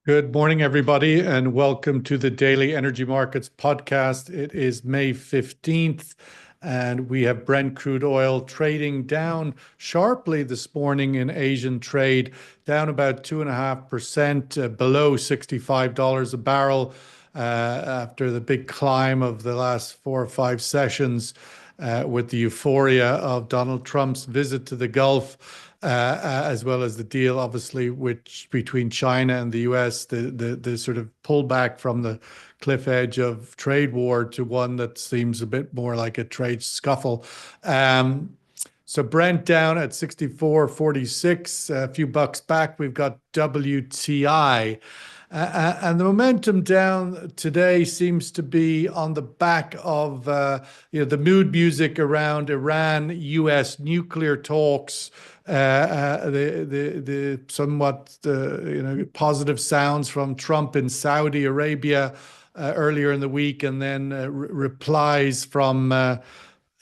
Good morning, everybody, and welcome to the Daily Energy Markets podcast. It is May 15th, and we have Brent crude oil trading down sharply this morning in Asian trade, down about 2.5%, below $65 a barrel after the big climb of the last 4 or 5 sessions with the euphoria of Donald Trump's visit to the Gulf. As well as the deal, obviously, which between China and the US, the sort of pullback from the cliff edge of trade war to one that seems a bit more like a trade scuffle. So Brent down at 64.46, a few bucks back. We've got WTI. And the momentum down today seems to be on the back of the mood music around Iran-US nuclear talks, the somewhat positive sounds from Trump in Saudi Arabia earlier in the week, and then replies from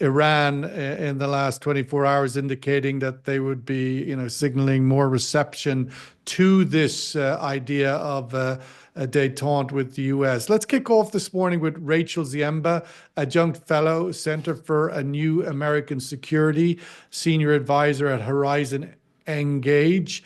Iran in the last 24 hours indicating that they would be, signaling more reception to this idea of a détente with the US. Let's kick off this morning with Rachel Ziemba, Adjunct Fellow, Center for a New American Security, Senior Advisor at Horizon Engage.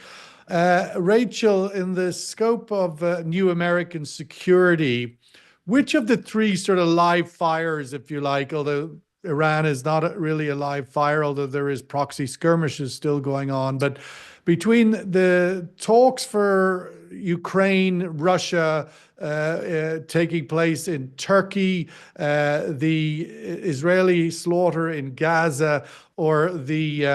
Rachel, in the scope of New American Security, which of the three sort of live fires, if you like, although Iran is not really a live fire, although there is proxy skirmishes still going on. But between the talks for Ukraine, Russia taking place in Turkey, the Israeli slaughter in Gaza, or the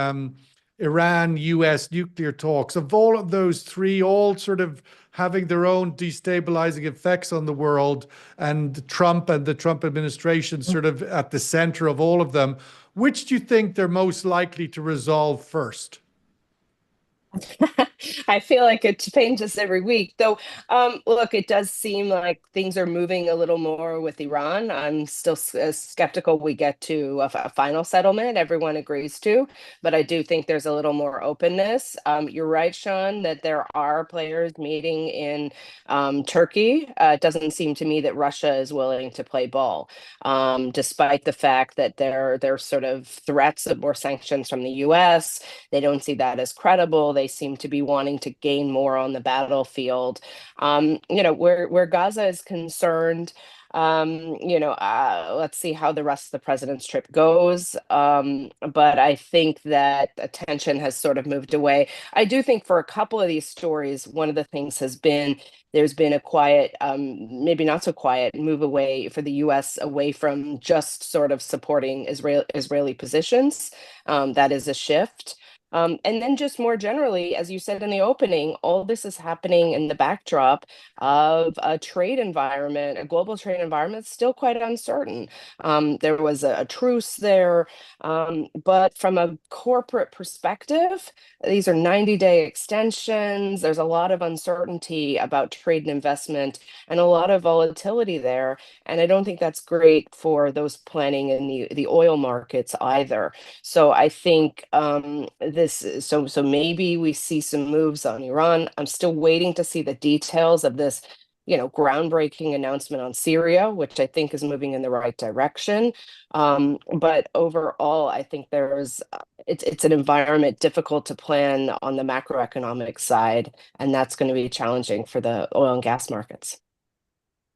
Iran-US nuclear talks, of all of those three, all sort of having their own destabilizing effects on the world, and Trump and the Trump administration sort of at the center of all of them, which do you think they're most likely to resolve first? I feel like it changes every week. Though, look, it does seem like things are moving a little more with Iran. I'm still skeptical we get to a final settlement everyone agrees to, but I do think there's a little more openness. You're right, Sean, that there are players meeting in Turkey. It doesn't seem to me that Russia is willing to play ball, despite the fact that there's sort of threats of more sanctions from the U.S. They don't see that as credible. They seem to be wanting to gain more on the battlefield. Where Gaza is concerned, let's see how the rest of the president's trip goes. But I think that attention has sort of moved away. I do think for a couple of these stories, one of the things has been there's been a quiet, maybe not so quiet, move away for the U.S. away from just sort of supporting Israeli positions. That is a shift. And then just more generally, as you said in the opening, all this is happening in the backdrop of a trade environment, a global trade environment still quite uncertain. There was a truce there, but from a corporate perspective, these are 90-day extensions. There's a lot of uncertainty about trade and investment and a lot of volatility there. And I don't think that's great for those planning in the oil markets either. So I think so maybe we see some moves on Iran. I'm still waiting to see the details of this, groundbreaking announcement on Syria, which I think is moving in the right direction. But overall, I think it's an environment difficult to plan on the macroeconomic side, and that's going to be challenging for the oil and gas markets.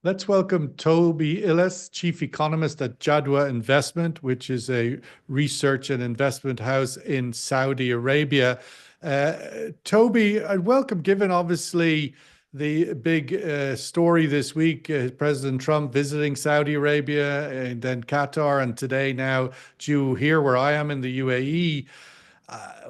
Let's welcome Toby Illes, Chief Economist at Jadwa Investment, which is a research and investment house in Saudi Arabia. Toby, I'd welcome, given obviously the big story this week, President Trump visiting Saudi Arabia and then Qatar, and today now due here where I am in the UAE.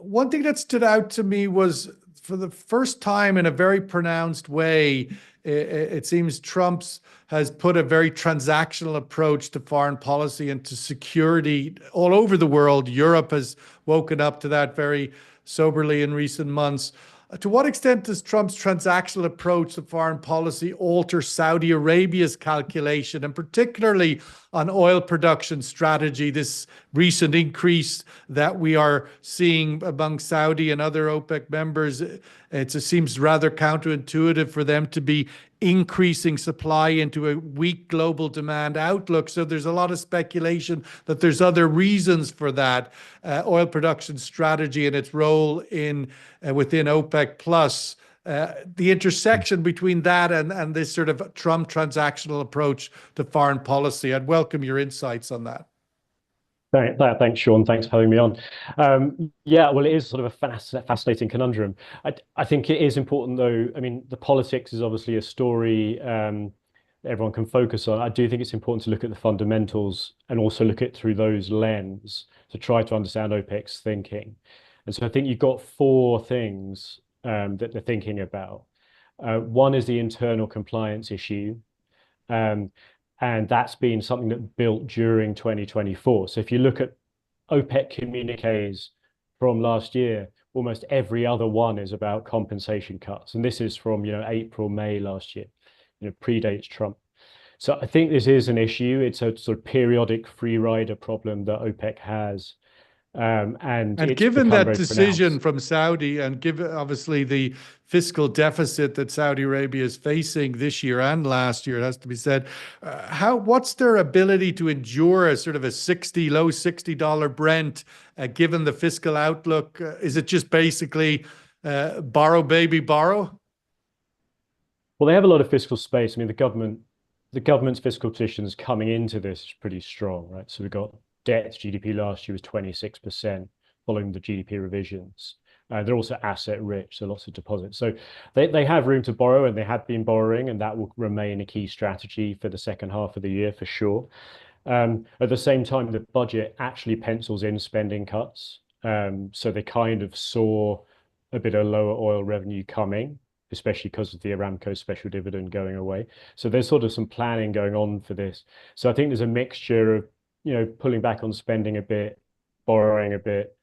One thing that stood out to me was, for the first time in a very pronounced way, it seems Trump has put a very transactional approach to foreign policy and to security all over the world. Europe has woken up to that very soberly in recent months. To what extent does Trump's transactional approach to foreign policy alter Saudi Arabia's calculation, and particularly on oil production strategy, this recent increase that we are seeing among Saudi and other OPEC members? It seems rather counterintuitive for them to be increasing supply into a weak global demand outlook. So there's a lot of speculation that there's other reasons for that oil production strategy and its role in within OPEC plus. The intersection between that and this sort of Trump transactional approach to foreign policy. I'd welcome your insights on that. Thanks, Sean. Thanks for having me on. Yeah, well, it is sort of a fascinating conundrum. I think it is important, though. I mean, the politics is obviously a story everyone can focus on. I do think it's important to look at the fundamentals and also look at it through those lens to try to understand OPEC's thinking. And so I think you've got four things that they're thinking about. One is the internal compliance issue. And that's been something that built during 2024. So if you look at OPEC communiques from last year, almost every other one is about compensation cuts. And this is from, April, May last year, predates Trump. So I think this is an issue. It's a sort of periodic free rider problem that OPEC has. And given that decision from Saudi, and given obviously the fiscal deficit that Saudi Arabia is facing this year and last year, it has to be said, what's their ability to endure a sort of a low $60 Brent, given the fiscal outlook? Is it just basically borrow, baby, borrow? Well, they have a lot of fiscal space. I mean, the government's fiscal positions coming into this is pretty strong, right? So we've got debt to GDP last year was 26% following the GDP revisions. They're also asset rich, so lots of deposits. So they have room to borrow, and they have been borrowing, and that will remain a key strategy for the second half of the year for sure. At the same time, the budget actually pencils in spending cuts. So they kind of saw a bit of lower oil revenue coming, especially because of the Aramco special dividend going away. So there's sort of some planning going on for this. So I think there's a mixture of pulling back on spending a bit, borrowing a bit.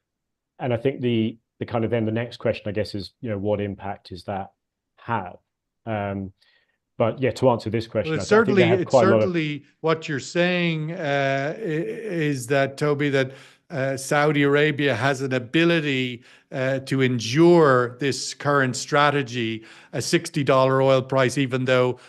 And I think the kind of then the next question, I guess, is, what impact does that have? But yeah, to answer this question, well, certainly what you're saying is that, Toby, that Saudi Arabia has an ability to endure this current strategy, a $60 oil price, even though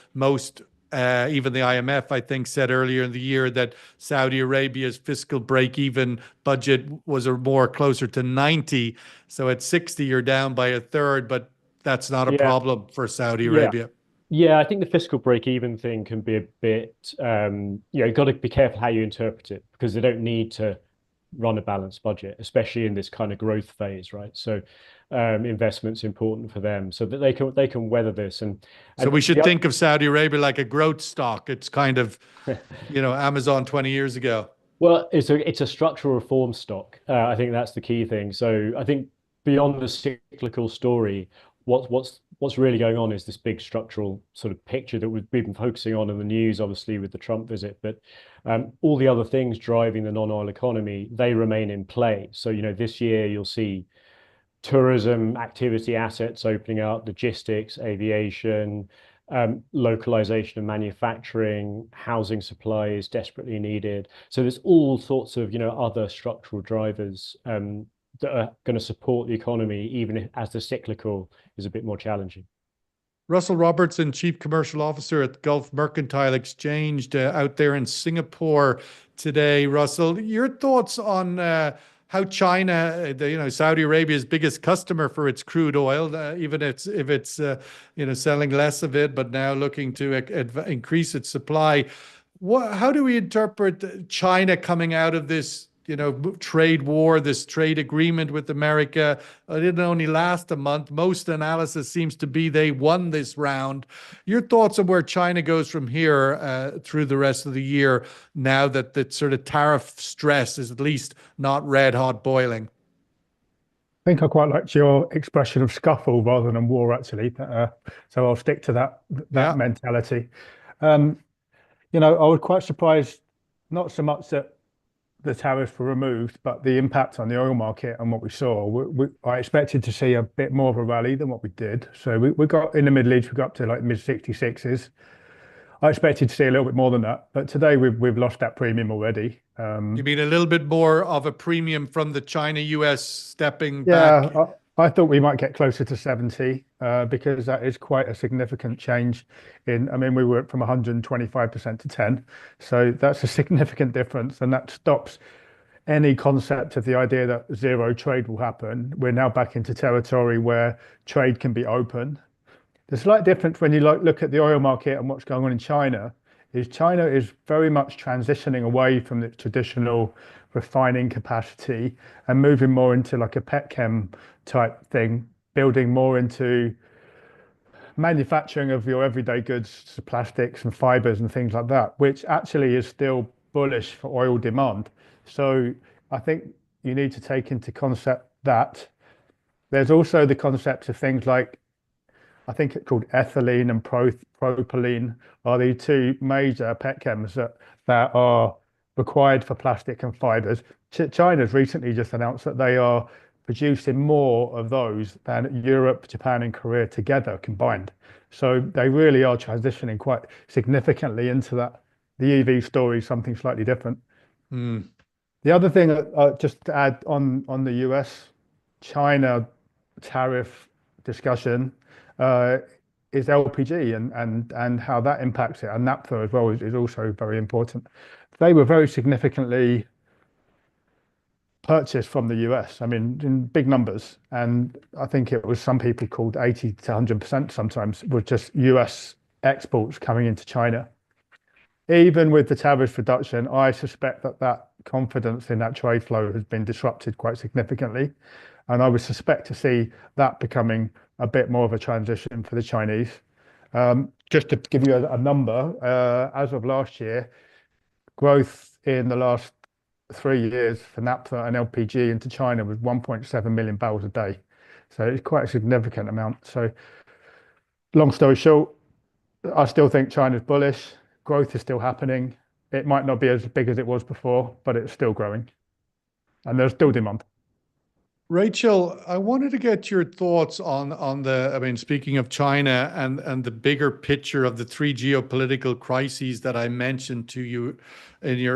even the IMF, I think, said earlier in the year that Saudi Arabia's fiscal break-even budget was more closer to 90. So at 60, you're down by a third, but that's not a problem for Saudi Arabia. Yeah, I think the fiscal break-even thing can be a bit, you've got to be careful how you interpret it, because they don't need to run a balanced budget, especially in this kind of growth phase, right? So investment's important for them so that they can weather this. And so we should think of Saudi Arabia like a growth stock. It's kind of, Amazon 20 years ago. Well, it's a structural reform stock. I think that's the key thing. So I think beyond the cyclical story, what's really going on is this big structural sort of picture that we've been focusing on in the news, obviously with the Trump visit, but all the other things driving the non-oil economy, they remain in play. So, this year you'll see tourism activity assets opening up, logistics, aviation, localization of manufacturing, housing supply is desperately needed. So there's all sorts of, other structural drivers that are going to support the economy, even as the cyclical is a bit more challenging. Russell Robertson, Chief Commercial Officer at Gulf Mercantile Exchange out there in Singapore today. Russell, your thoughts on how China, Saudi Arabia's biggest customer for its crude oil, even if it's selling less of it, but now looking to increase its supply. How do we interpret China coming out of this trade war, this trade agreement with America? It didn't only last a month. Most analysis seems to be they won this round. Your thoughts on where China goes from here through the rest of the year, now that the sort of tariff stress is at least not red hot boiling? I think I quite liked your expression of scuffle rather than war, actually. So I'll stick to that mentality. I was quite surprised, not so much that the tariffs were removed, but the impact on the oil market and what we saw. I expected to see a bit more of a rally than what we did. So we got in the Middle East, we got up to like mid 66s. I expected to see a little bit more than that, but today we've lost that premium already. You mean a little bit more of a premium from the China-US stepping back? Yeah, I thought we might get closer to 70 because that is quite a significant change I mean, we were from 125% to 10. So that's a significant difference. And that stops any concept of the idea that zero trade will happen. We're now back into territory where trade can be open. The slight difference when you look at the oil market and what's going on in China is very much transitioning away from the traditional refining capacity and moving more into like a petchem type thing, building more into manufacturing of your everyday goods, plastics and fibers and things like that, which actually is still bullish for oil demand. So I think you need to take into concept that. There's also the concept of things like, I think it's called ethylene and propylene are the two major petchems that are required for plastic and fibers. China's recently just announced that they are producing more of those than Europe, Japan, and Korea together combined. So they really are transitioning quite significantly into that. The EV story is something slightly different. The other thing, just to add on the US, China tariff discussion is LPG and how that impacts it, and naphtha as well is also very important. They were very significantly purchased from the US, I mean, in big numbers, and I think it was some people called 80 to 100% sometimes were just US exports coming into China. Even with the tariff reduction, I suspect that confidence in that trade flow has been disrupted quite significantly, and I would suspect to see that becoming a bit more of a transition for the Chinese. Just to give you a number, as of last year, growth in the last 3 years for naphtha and LPG into China was 1.7 million barrels a day. So it's quite a significant amount. So long story short, I still think China's bullish. Growth is still happening. It might not be as big as it was before, but it's still growing. And there's still demand. Rachel, I wanted to get your thoughts on the, I mean, speaking of China and the bigger picture of the three geopolitical crises that I mentioned to you in the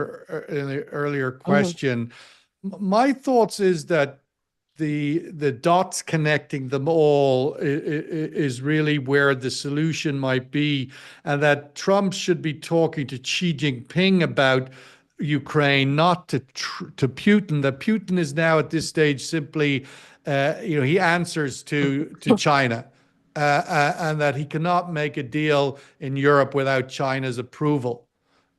earlier question. My thoughts is that the dots connecting them all is really where the solution might be, and that Trump should be talking to Xi Jinping about Ukraine, not to Putin. That Putin is now at this stage simply, he answers to China, and that he cannot make a deal in Europe without China's approval,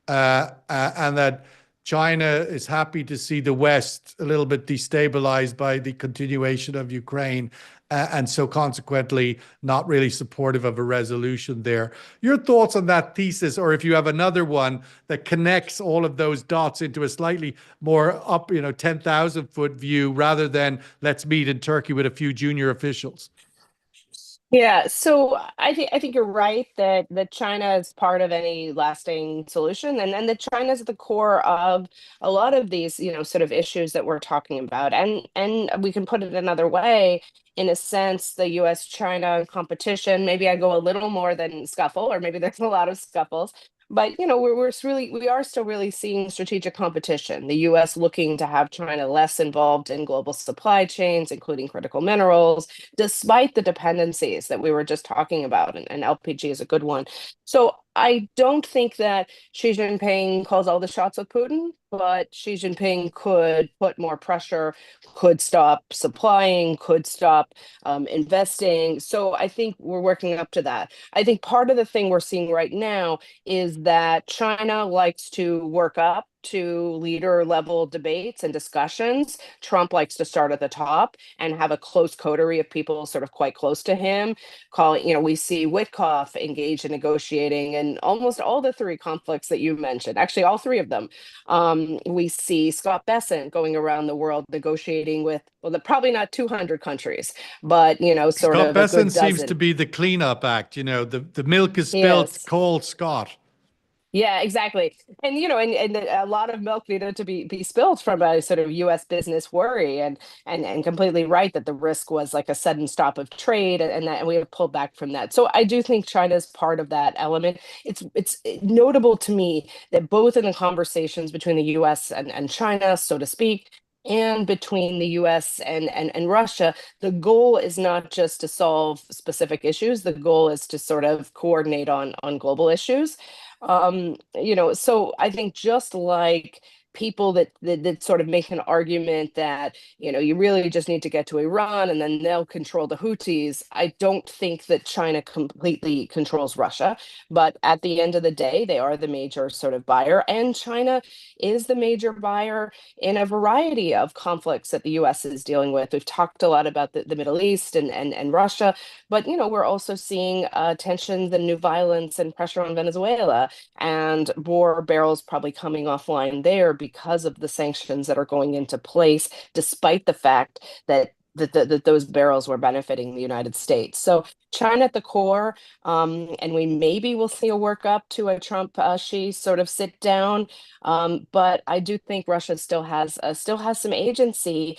and that China is happy to see the West a little bit destabilized by the continuation of Ukraine, and so consequently not really supportive of a resolution there. Your thoughts on that thesis, or if you have another one that connects all of those dots into a slightly more up, 10,000 foot view rather than let's meet in Turkey with a few junior officials. Yeah, so I think you're right that China is part of any lasting solution, and that China is at the core of a lot of these, sort of issues that we're talking about. And we can put it another way, in a sense, the US-China competition, maybe I go a little more than scuffle, or maybe there's a lot of scuffles. But we are still really seeing strategic competition. The U.S. looking to have China less involved in global supply chains, including critical minerals, despite the dependencies that we were just talking about, and LPG is a good one. So I don't think that Xi Jinping calls all the shots with Putin, but Xi Jinping could put more pressure, could stop supplying, could stop investing. So I think we're working up to that. I think part of the thing we're seeing right now is that China likes to work up to leader level debates and discussions. Trump likes to start at the top and have a close coterie of people sort of quite close to him. We see Witkoff engaged in negotiating in almost all the three conflicts that you mentioned, actually all three of them. We see Scott Bessent going around the world negotiating with, probably not 200 countries, but, sort of. Scott Bessent seems to be the cleanup act, the milk is spilled, yes. Call Scott. Yeah, exactly. And, and a lot of milk needed to be spilled from a sort of U.S. business worry, and completely right that the risk was like a sudden stop of trade, and we have pulled back from that. So I do think China's part of that element. It's notable to me that both in the conversations between the U.S. and China, so to speak, and between the US and Russia, the goal is not just to solve specific issues. The goal is to sort of coordinate on global issues. So I think just like people that sort of make an argument that, you really just need to get to Iran and then they'll control the Houthis. I don't think that China completely controls Russia, but at the end of the day, they are the major sort of buyer, and China is the major buyer in a variety of conflicts that the US is dealing with. We've talked a lot about the Middle East and Russia, but we're also seeing tensions and new violence and pressure on Venezuela, and more barrels probably coming offline there because of the sanctions that are going into place, despite the fact that those barrels were benefiting the United States. So China at the core, and we maybe will see a workup to a Trump Xi sort of sit down. But I do think Russia still has some agency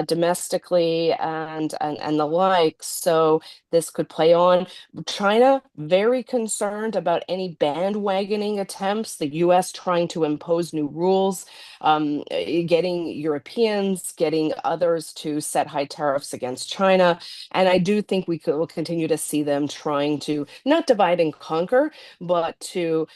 domestically and the like. So this could play on. China very concerned about any bandwagoning attempts, the U.S. trying to impose new rules, getting Europeans, getting others to set high tariffs against China. And I do think will continue to see them trying to not divide and conquer, but to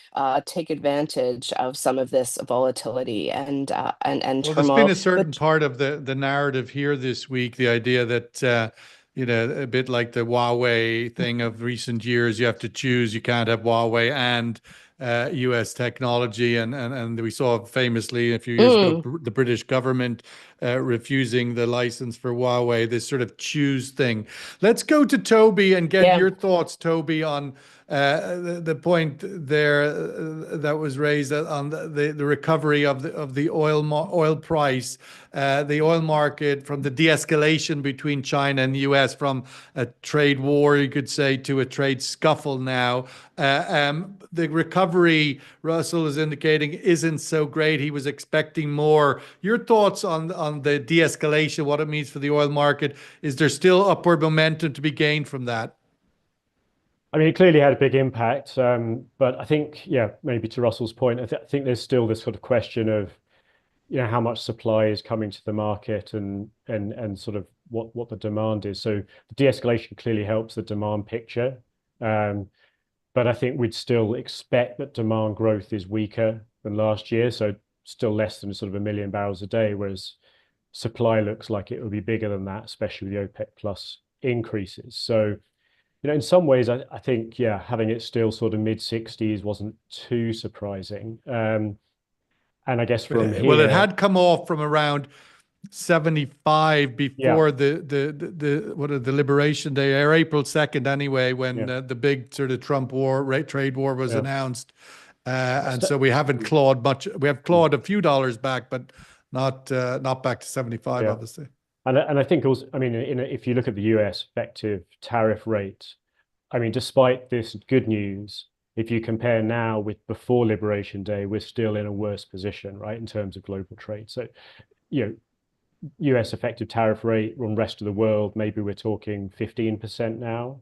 take advantage of some of this volatility and Well, turmoil. there's been a certain part of the narrative here this week, the idea that a bit like the Huawei thing of recent years, you have to choose. You can't have Huawei and U.S. technology, and we saw famously a few years ago the British government refusing the license for Huawei. This sort of choose thing. Let's go to Toby and get your thoughts, Toby, on the point there that was raised on the recovery of the oil price, the oil market, from the de-escalation between China and the US, from a trade war, you could say, to a trade scuffle now. The recovery, Russell is indicating, isn't so great. He was expecting more. Your thoughts on the de-escalation, what it means for the oil market? Is there still upward momentum to be gained from that? I mean, it clearly had a big impact, but I think, maybe to Russell's point, I think there's still this sort of question of, how much supply is coming to the market and sort of what the demand is. So the de-escalation clearly helps the demand picture, but I think we'd still expect that demand growth is weaker than last year, so still less than sort of 1 million barrels a day, whereas supply looks like it will be bigger than that, especially with the OPEC plus increases. So in some ways, I think, having it still sort of mid-60s wasn't too surprising. And I guess from here... Well, it had come off from around 75 before the Liberation Day, or April 2nd anyway, when the big sort of Trump trade war was announced. And so we haven't clawed much. We have clawed a few dollars back, but not back to 75, obviously. And I think also, I mean, if you look at the US effective tariff rate, I mean, despite this good news, if you compare now with before Liberation Day, we're still in a worse position, right, in terms of global trade. So, US effective tariff rate on the rest of the world, maybe we're talking 15% now.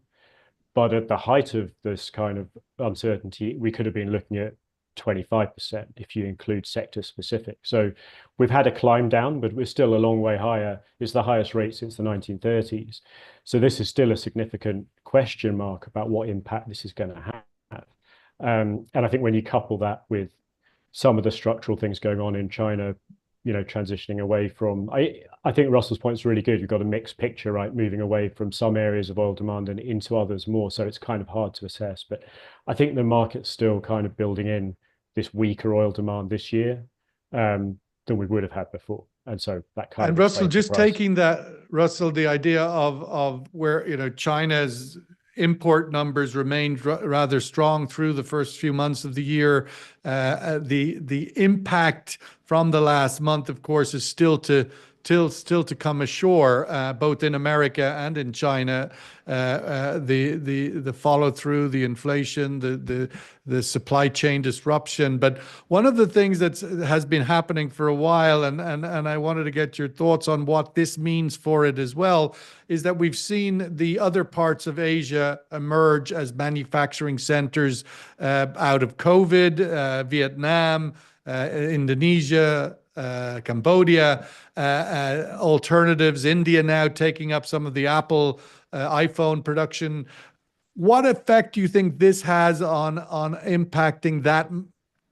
But at the height of this kind of uncertainty, we could have been looking at 25% if you include sector specific. So we've had a climb down, but we're still a long way higher. It's the highest rate since the 1930s. So this is still a significant question mark about what impact this is going to have. And I think when you couple that with some of the structural things going on in China, transitioning away from, I think Russell's point is really good. You've got a mixed picture, right? Moving away from some areas of oil demand and into others more. So it's kind of hard to assess. But I think the market's still kind of building in this weaker oil demand this year than we would have had before. And so that kind of... And Russell, just taking that, Russell, the idea of where, China's import numbers remained rather strong through the first few months of the year. The impact from the last month, of course, is still to come ashore, both in America and in China. The follow through, the inflation, the supply chain disruption. But one of the things that has been happening for a while, and I wanted to get your thoughts on what this means for it as well, is that we've seen the other parts of Asia emerge as manufacturing centers out of COVID, Vietnam, Indonesia, Cambodia, alternatives, India now taking up some of the Apple iPhone production. What effect do you think this has on impacting that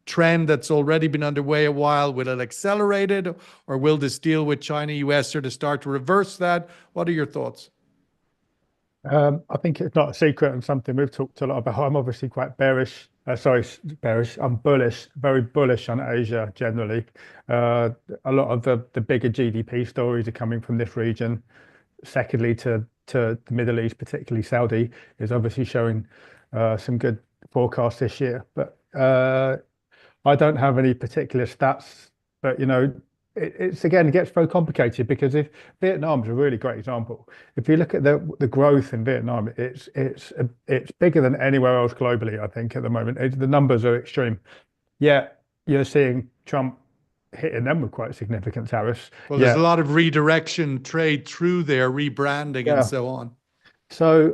trend that's already been underway a while? Will it accelerate it, or will this deal with China, US sort of start to reverse that? What are your thoughts? I think it's not a secret and something we've talked a lot about. I'm obviously quite bearish. Bearish. I'm bullish, very bullish on Asia generally. A lot of the bigger GDP stories are coming from this region. Secondly, to the Middle East, particularly Saudi, is obviously showing some good forecasts this year. But I don't have any particular stats, but it's again, it gets very complicated because if Vietnam's a really great example. If you look at the growth in Vietnam, it's bigger than anywhere else globally, I think, at the moment. The numbers are extreme. Yet you're seeing Trump hitting them with quite significant tariffs. Well, there's a lot of redirection trade through there, rebranding and so on. So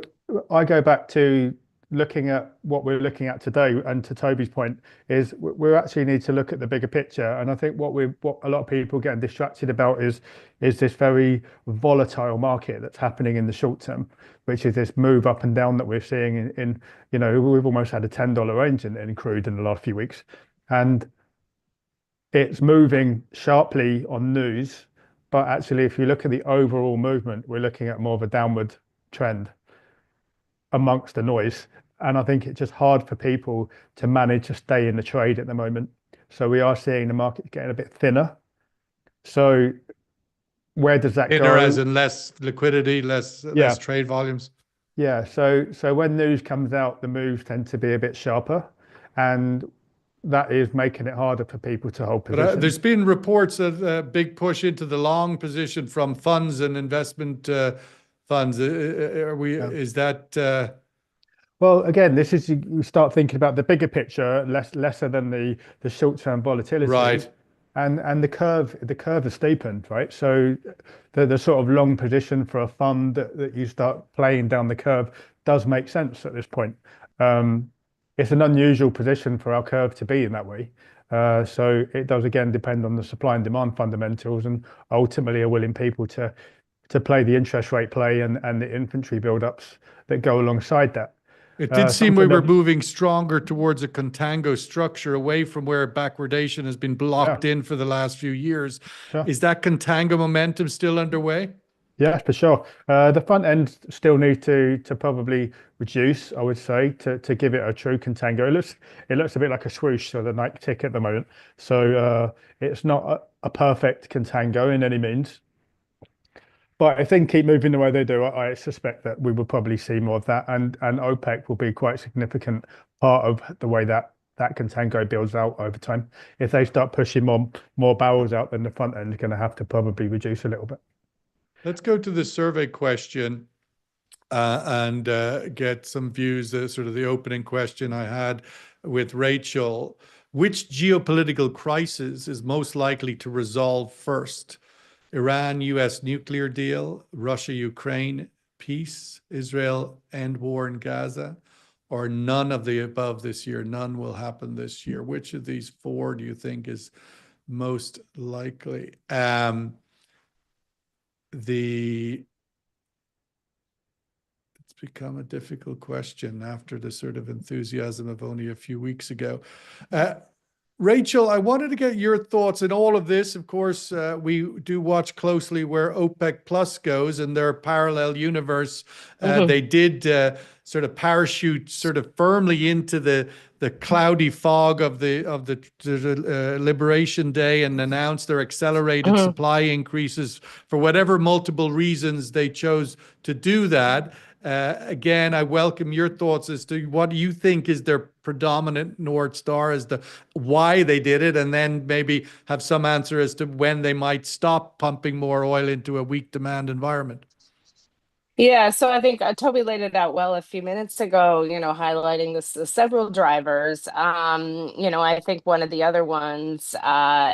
I go back to looking at what we're looking at today, and to Toby's point, is we actually need to look at the bigger picture. And I think what a lot of people getting distracted about is this very volatile market that's happening in the short term, which is this move up and down that we're seeing in we've almost had a $10 range in crude in the last few weeks, and it's moving sharply on news. But actually, if you look at the overall movement, we're looking at more of a downward trend amongst the noise. And I think it's just hard for people to manage to stay in the trade at the moment. So we are seeing the market getting a bit thinner. So where does that go? Thinner as in less liquidity, less trade volumes. Yeah. So when news comes out, the moves tend to be a bit sharper, and that is making it harder for people to hold positions. But there's been reports of a big push into the long position from funds and investment funds. Is that? Well, again, this is, you start thinking about the bigger picture, lesser than the short-term volatility. Right. And the curve is steepened, right? So the sort of long position for a fund that you start playing down the curve does make sense at this point. It's an unusual position for our curve to be in that way. So it does again depend on the supply and demand fundamentals, and ultimately are willing people to play the interest rate play and the inventory buildups that go alongside that. It did seem we were moving stronger towards a contango structure, away from where backwardation has been blocked in for the last few years. Sure. Is that contango momentum still underway? Yeah, for sure. The front end still need to probably reduce, I would say, to give it a true contango. It looks a bit like a swoosh or the Nike tick at the moment. So it's not a perfect contango in any means. But if things keep moving the way they do, I suspect that we will probably see more of that, and OPEC will be quite a significant part of the way that contango builds out over time. If they start pushing more barrels out, then the front end is going to have to probably reduce a little bit. Let's go to the survey question and get some views. Sort of the opening question I had with Rachel: which geopolitical crisis is most likely to resolve first? Iran-US nuclear deal, Russia-Ukraine peace, Israel end war in Gaza, or none of the above this year? None will happen this year. Which of these four do you think is most likely? It's become a difficult question after the sort of enthusiasm of only a few weeks ago. Rachel, I wanted to get your thoughts in all of this. Of course, we do watch closely where OPEC Plus goes in their parallel universe. They did sort of parachute sort of firmly into the cloudy fog of the Liberation Day and announced their accelerated supply increases for whatever multiple reasons they chose to do that. Again, I welcome your thoughts as to what you think is their predominant North Star as to why they did it, and then maybe have some answer as to when they might stop pumping more oil into a weak demand environment. Yeah, so I think Toby laid it out well a few minutes ago, highlighting the several drivers. I think one of the other ones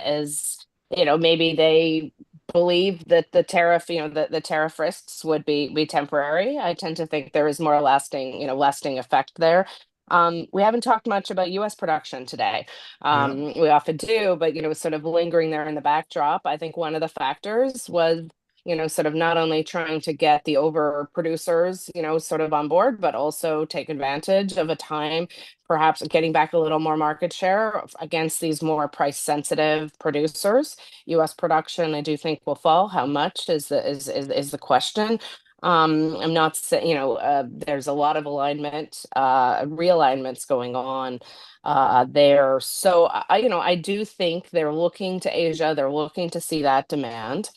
is, maybe they believe that the tariff, the tariff risks would be temporary. I tend to think there is more lasting effect there. We haven't talked much about U.S. production today. We often do, but sort of lingering there in the backdrop. I think one of the factors was, sort of not only trying to get the over producers, sort of on board, but also take advantage of a time, perhaps getting back a little more market share against these more price sensitive producers. U.S. production, I do think, will fall. How much is the question. I'm not saying, there's a lot of alignment, realignments going on there. So I do think they're looking to Asia. They're looking to see that demand.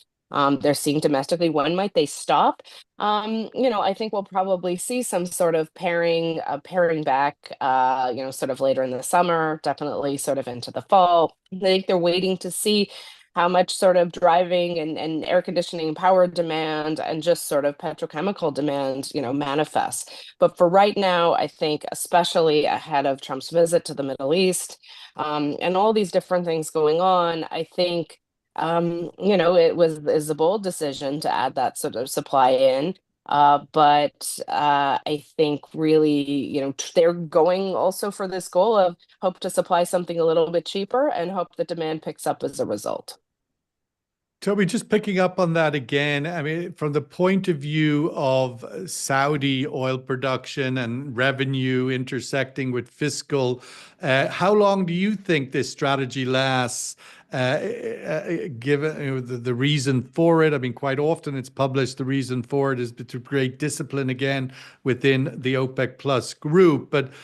They're seeing domestically. When might they stop? I think we'll probably see some sort of paring back, sort of later in the summer, definitely sort of into the fall. I think they're waiting to see how much sort of driving and air conditioning power demand and just sort of petrochemical demand, manifests. But for right now, I think, especially ahead of Trump's visit to the Middle East, and all these different things going on, I think, is a bold decision to add that sort of supply in. But I think really, they're going also for this goal of hope to supply something a little bit cheaper and hope the demand picks up as a result. Toby, just picking up on that again, I mean, from the point of view of Saudi oil production and revenue intersecting with fiscal, how long do you think this strategy lasts, given the reason for it? I mean, quite often it's published the reason for it is to create discipline again within the OPEC Plus group. But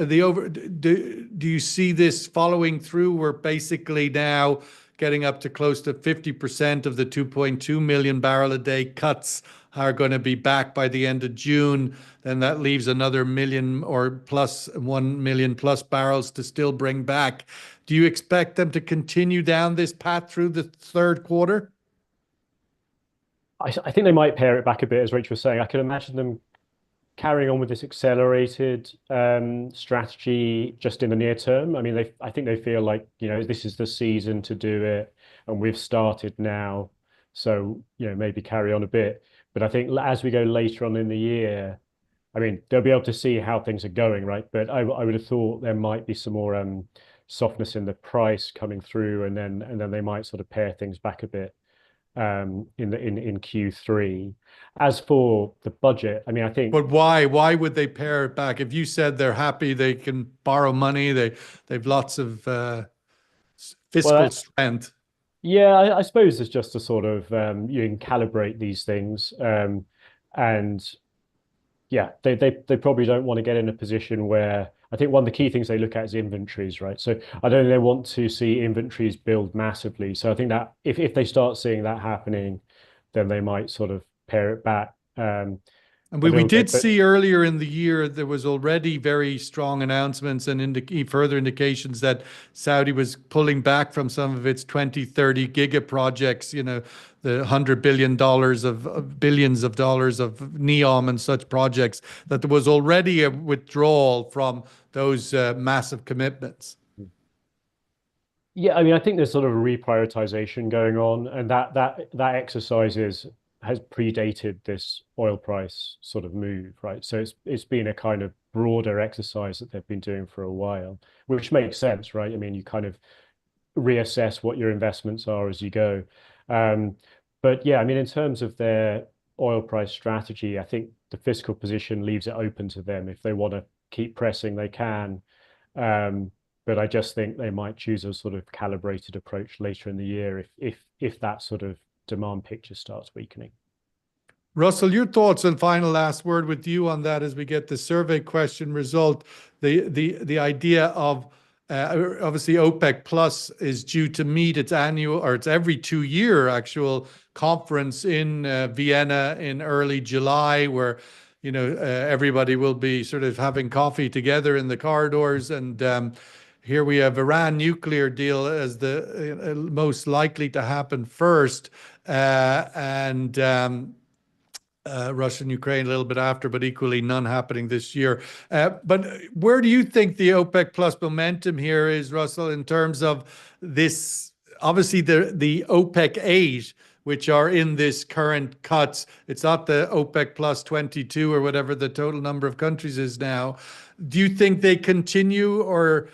do you see this following through? We're basically now getting up to close to 50% of the 2.2 million barrel a day cuts are going to be back by the end of June. Then that leaves another million or plus 1 million plus barrels to still bring back. Do you expect them to continue down this path through the third quarter? I think they might pare it back a bit, as Rachel was saying. I can imagine them carrying on with this accelerated strategy just in the near term. I mean, I think they feel like, this is the season to do it, and we've started now. So, maybe carry on a bit. But I think as we go later on in the year, I mean, they'll be able to see how things are going, right? But I would have thought there might be some more softness in the price coming through, and then they might sort of pare things back a bit in Q3. As for the budget, I mean, I think. But why would they pare it back? If you said they're happy, they can borrow money, they've lots of fiscal strength. Yeah, I suppose it's just a sort of you can calibrate these things, and yeah, they probably don't want to get in a position where, I think one of the key things they look at is inventories, right? So I don't think they want to see inventories build massively. So I think that if they start seeing that happening, then they might sort of pare it back. And we did see earlier in the year, there was already very strong announcements and further indications that Saudi was pulling back from some of its 2030 giga projects, the $100 billion of billions of dollars of NEOM and such projects, that there was already a withdrawal from those massive commitments. Yeah, I mean, I think there's sort of a reprioritization going on, and that exercise has predated this oil price sort of move, right? So it's been a kind of broader exercise that they've been doing for a while, which makes sense, right? I mean, you kind of reassess what your investments are as you go. But yeah, I mean, in terms of their oil price strategy, I think the fiscal position leaves it open to them. If they want to keep pressing, they can. But I just think they might choose a sort of calibrated approach later in the year if that sort of demand picture starts weakening. Russell, your thoughts and final last word with you on that as we get the survey question result. The idea of obviously OPEC Plus is due to meet its annual, or its every 2-year actual conference in Vienna in early July, where everybody will be sort of having coffee together in the corridors. And here we have Iran nuclear deal as the most likely to happen first, and Russia and Ukraine a little bit after, but equally none happening this year. But where do you think the OPEC Plus momentum here is, Russell, in terms of this? Obviously, the OPEC 8 which are in this current cuts. It's not the OPEC plus 22 or whatever the total number of countries is now. Do you think they continue, or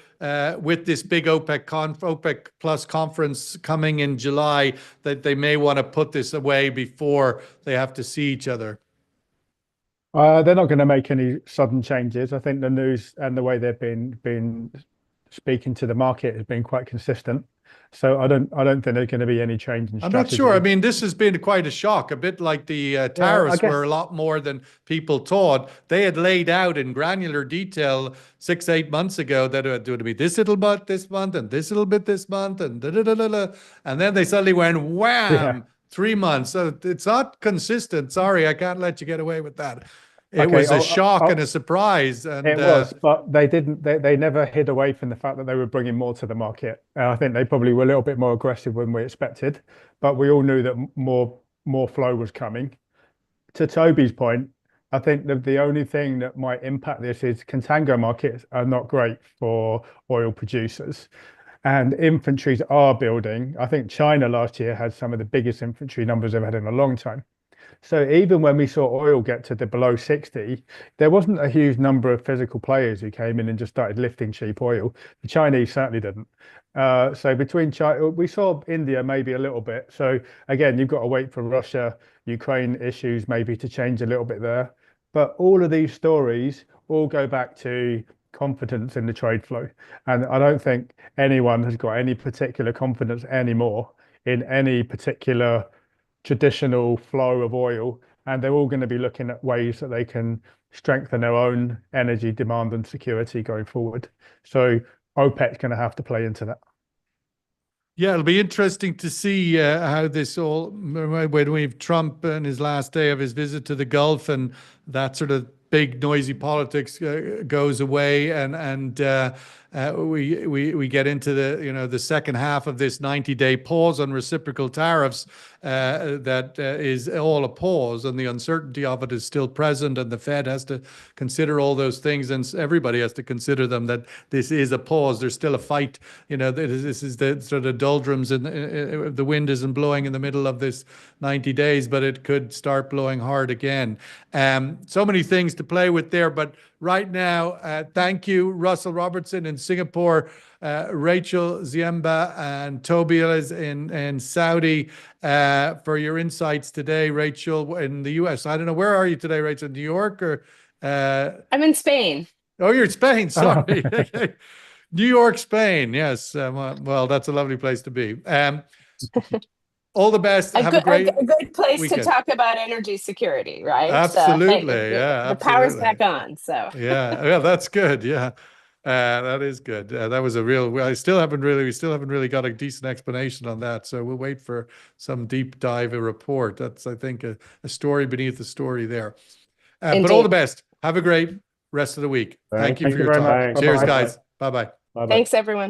with this big OPEC plus conference coming in July, that they may want to put this away before they have to see each other? They're not going to make any sudden changes. I think the news and the way they've been speaking to the market has been quite consistent. So I don't think there's going to be any change in strategy. I'm not sure. I mean, this has been quite a shock, a bit like the tariffs were a lot more than people thought. They had laid out in granular detail 6-8 months ago that it would be this little bit this month and this little bit this month and and then they suddenly went wham, 3 months. So it's not consistent. Sorry, I can't let you get away with that. It was a shock and a surprise. And it was, but they didn't. They never hid away from the fact that they were bringing more to the market. I think they probably were a little bit more aggressive than we expected, but we all knew that more flow was coming. To Toby's point, I think that the only thing that might impact this is contango markets are not great for oil producers, and inventories are building. I think China last year had some of the biggest inventory numbers they've had in a long time. So even when we saw oil get to the below 60, there wasn't a huge number of physical players who came in and just started lifting cheap oil. The Chinese certainly didn't. So between China, we saw India maybe a little bit. So again, you've got to wait for Russia, Ukraine issues maybe to change a little bit there. But all of these stories all go back to confidence in the trade flow. And I don't think anyone has got any particular confidence anymore in any particular traditional flow of oil, and they're all going to be looking at ways that they can strengthen their own energy demand and security going forward. So OPEC's going to have to play into that. Yeah, it'll be interesting to see how this all, when we have Trump and his last day of his visit to the Gulf and that sort of big noisy politics goes away, and we get into the second half of this 90-day pause on reciprocal tariffs that is all a pause, and the uncertainty of it is still present, and the Fed has to consider all those things, and everybody has to consider them, that this is a pause. There's still a fight. This is the sort of doldrums, and the wind isn't blowing in the middle of this 90 days, but it could start blowing hard again. So many things to play with there, but right now, thank you, Russell Robertson in Singapore, Rachel Ziemba and Tobias in Saudi, for your insights today. Rachel in the US. I don't know, where are you today, Rachel? New York or? I'm in Spain. Oh, you're in Spain. Sorry. New York, Spain. Yes. Well, that's a lovely place to be. All the best. Have a great good place weekend. To talk about energy security, right? Absolutely. So, yeah. The power's back on. So yeah, that's good. Yeah. That is good. That was a real, we still haven't really got a decent explanation on that. So we'll wait for some deep dive report. That's, I think, a story beneath the story there. But all the best. Have a great rest of the week. Thank you for your time. Much. Cheers, Bye-bye. guys. Bye-bye. Bye-bye. Thanks, everyone.